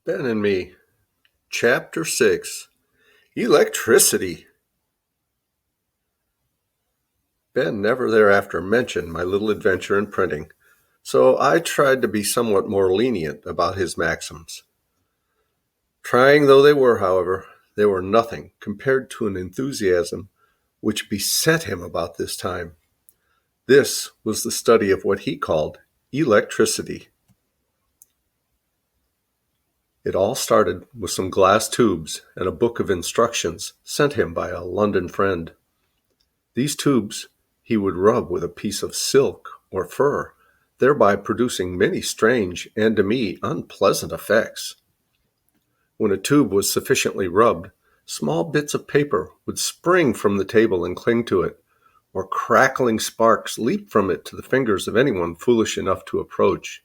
Ben and Me, Chapter 6, Electricity. Ben never thereafter mentioned my little adventure in printing, so I tried to be somewhat more lenient about his maxims. Trying though they were, however, they were nothing compared to an enthusiasm which beset him about this time. This was the study of what he called electricity. It all started with some glass tubes and a book of instructions sent him by a London friend. These tubes he would rub with a piece of silk or fur, thereby producing many strange and to me unpleasant effects. When a tube was sufficiently rubbed, small bits of paper would spring from the table and cling to it, or crackling sparks leap from it to the fingers of anyone foolish enough to approach.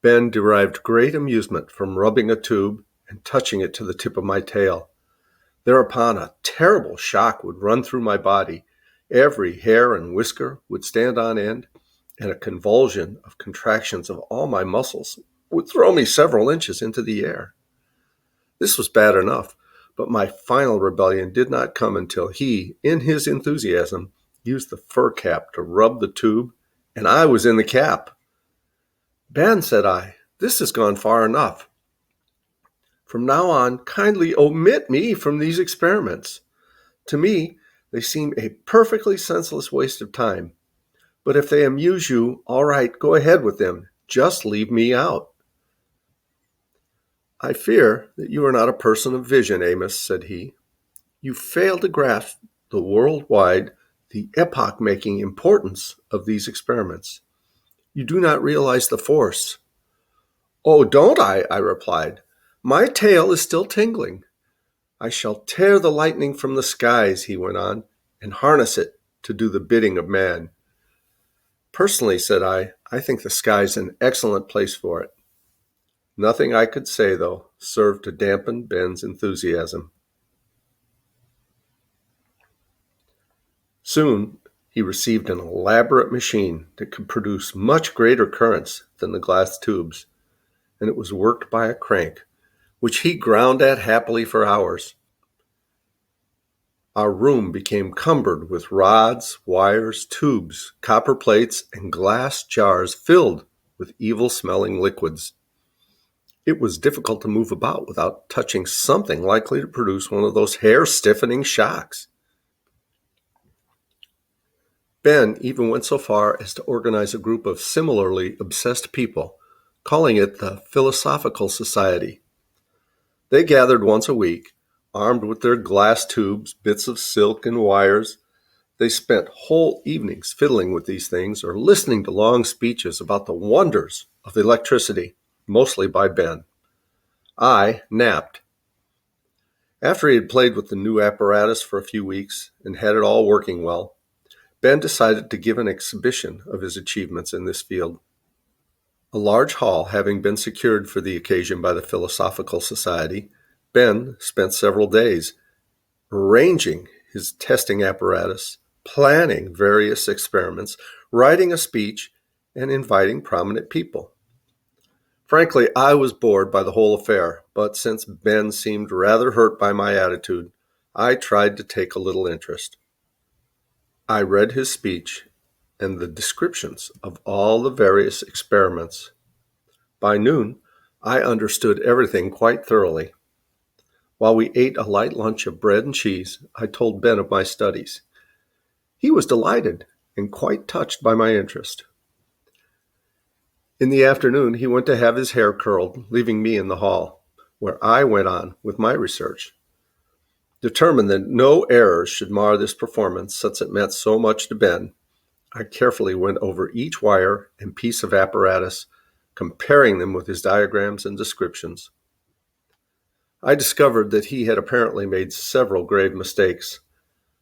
Ben derived great amusement from rubbing a tube and touching it to the tip of my tail. Thereupon a terrible shock would run through my body. Every hair and whisker would stand on end, and a convulsion of contractions of all my muscles would throw me several inches into the air. This was bad enough, but my final rebellion did not come until he, in his enthusiasm, used the fur cap to rub the tube, and I was in the cap. Ben, said I, this has gone far enough. From now on, kindly omit me from these experiments. To me, they seem a perfectly senseless waste of time. But if they amuse you, all right, go ahead with them. Just leave me out. I fear that you are not a person of vision, Amos, said he. You fail to grasp the the epoch-making importance of these experiments. You do not realize the force. Oh, don't I replied. My tail is still tingling. I shall tear the lightning from the skies, he went on, and harness it to do the bidding of man. Personally, said I think the sky's an excellent place for it. Nothing I could say, though, served to dampen Ben's enthusiasm. Soon, he received an elaborate machine that could produce much greater currents than the glass tubes, and it was worked by a crank, which he ground at happily for hours. Our room became cumbered with rods, wires, tubes, copper plates, and glass jars filled with evil-smelling liquids. It was difficult to move about without touching something likely to produce one of those hair-stiffening shocks. Ben even went so far as to organize a group of similarly obsessed people, calling it the Philosophical Society. They gathered once a week, armed with their glass tubes, bits of silk, and wires. They spent whole evenings fiddling with these things or listening to long speeches about the wonders of electricity, mostly by Ben. I napped. After he had played with the new apparatus for a few weeks and had it all working well, Ben decided to give an exhibition of his achievements in this field. A large hall having been secured for the occasion by the Philosophical Society, Ben spent several days arranging his testing apparatus, planning various experiments, writing a speech, and inviting prominent people. Frankly, I was bored by the whole affair, but since Ben seemed rather hurt by my attitude, I tried to take a little interest. I read his speech and the descriptions of all the various experiments. By noon, I understood everything quite thoroughly. While we ate a light lunch of bread and cheese, I told Ben of my studies. He was delighted and quite touched by my interest. In the afternoon, he went to have his hair curled, leaving me in the hall, where I went on with my research. Determined that no errors should mar this performance, since it meant so much to Ben, I carefully went over each wire and piece of apparatus, comparing them with his diagrams and descriptions. I discovered that he had apparently made several grave mistakes,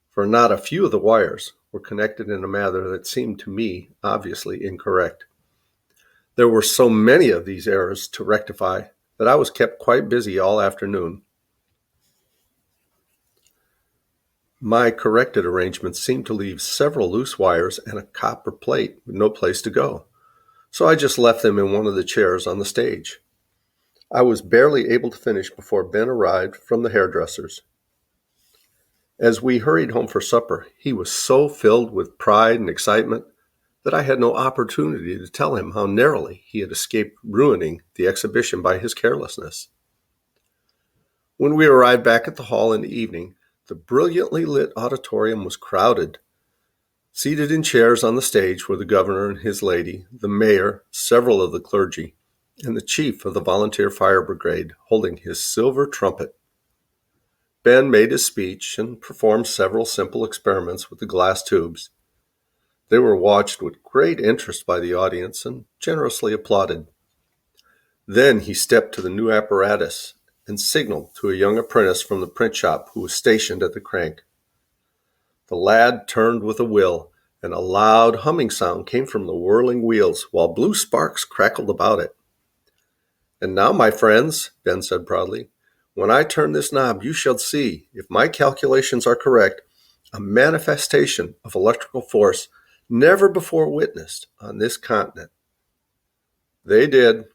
for not a few of the wires were connected in a manner that seemed to me obviously incorrect. There were so many of these errors to rectify that I was kept quite busy all afternoon. My corrected arrangements seemed to leave several loose wires and a copper plate with no place to go, so I just left them in one of the chairs on the stage. I was barely able to finish before Ben arrived from the hairdresser's. As we hurried home for supper, he was so filled with pride and excitement that I had no opportunity to tell him how narrowly he had escaped ruining the exhibition by his carelessness. When we arrived back at the hall in the evening, the brilliantly lit auditorium was crowded. Seated in chairs on the stage were the governor and his lady, the mayor, several of the clergy, and the chief of the volunteer fire brigade, holding his silver trumpet. Ben made his speech and performed several simple experiments with the glass tubes. They were watched with great interest by the audience and generously applauded. Then he stepped to the new apparatus and signaled to a young apprentice from the print shop who was stationed at the crank. The lad turned with a will, and a loud humming sound came from the whirling wheels, while blue sparks crackled about it. "And now, my friends," Ben said proudly, "when I turn this knob, you shall see, if my calculations are correct, a manifestation of electrical force never before witnessed on this continent." They did.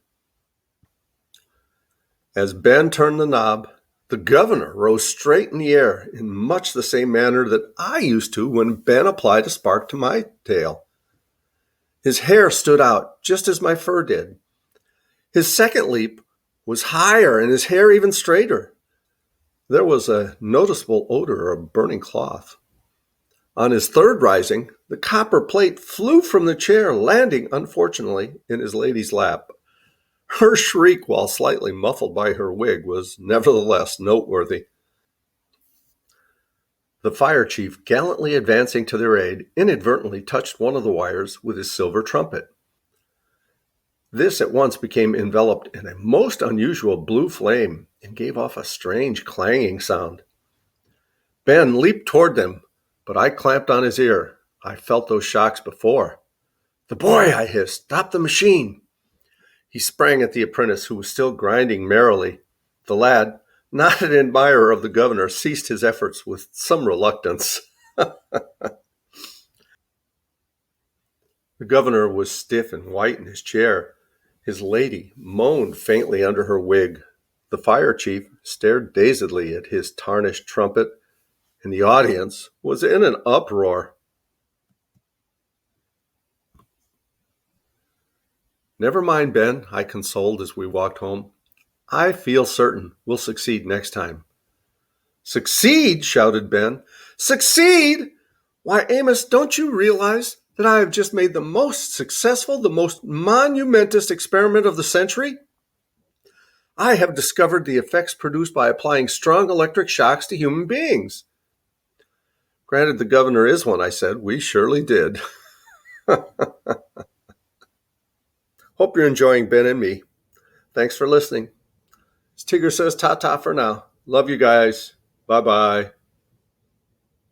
As Ben turned the knob, the governor rose straight in the air in much the same manner that I used to when Ben applied a spark to my tail. His hair stood out just as my fur did. His second leap was higher and his hair even straighter. There was a noticeable odor of burning cloth. On his third rising, the copper plate flew from the chair, landing, unfortunately, in his lady's lap. Her shriek, while slightly muffled by her wig, was nevertheless noteworthy. The fire chief, gallantly advancing to their aid, inadvertently touched one of the wires with his silver trumpet. This at once became enveloped in a most unusual blue flame and gave off a strange clanging sound. Ben leaped toward them, but I clamped on his ear. I felt those shocks before. "The boy," I hissed, "stop the machine." He sprang at the apprentice, who was still grinding merrily. The lad, not an admirer of the governor, ceased his efforts with some reluctance. The governor was stiff and white in his chair. His lady moaned faintly under her wig. The fire chief stared dazedly at his tarnished trumpet, and the audience was in an uproar. "Never mind, Ben," I consoled as we walked home. "I feel certain we'll succeed next time." "Succeed!" shouted Ben. "Succeed! Why, Amos, don't you realize that I have just made the most successful, the most monumentous experiment of the century? I have discovered the effects produced by applying strong electric shocks to human beings." "Granted the governor is one," I said. "We surely did." Hope you're enjoying Ben and me. Thanks for listening. As Tigger says, ta-ta for now. Love you guys. Bye-bye.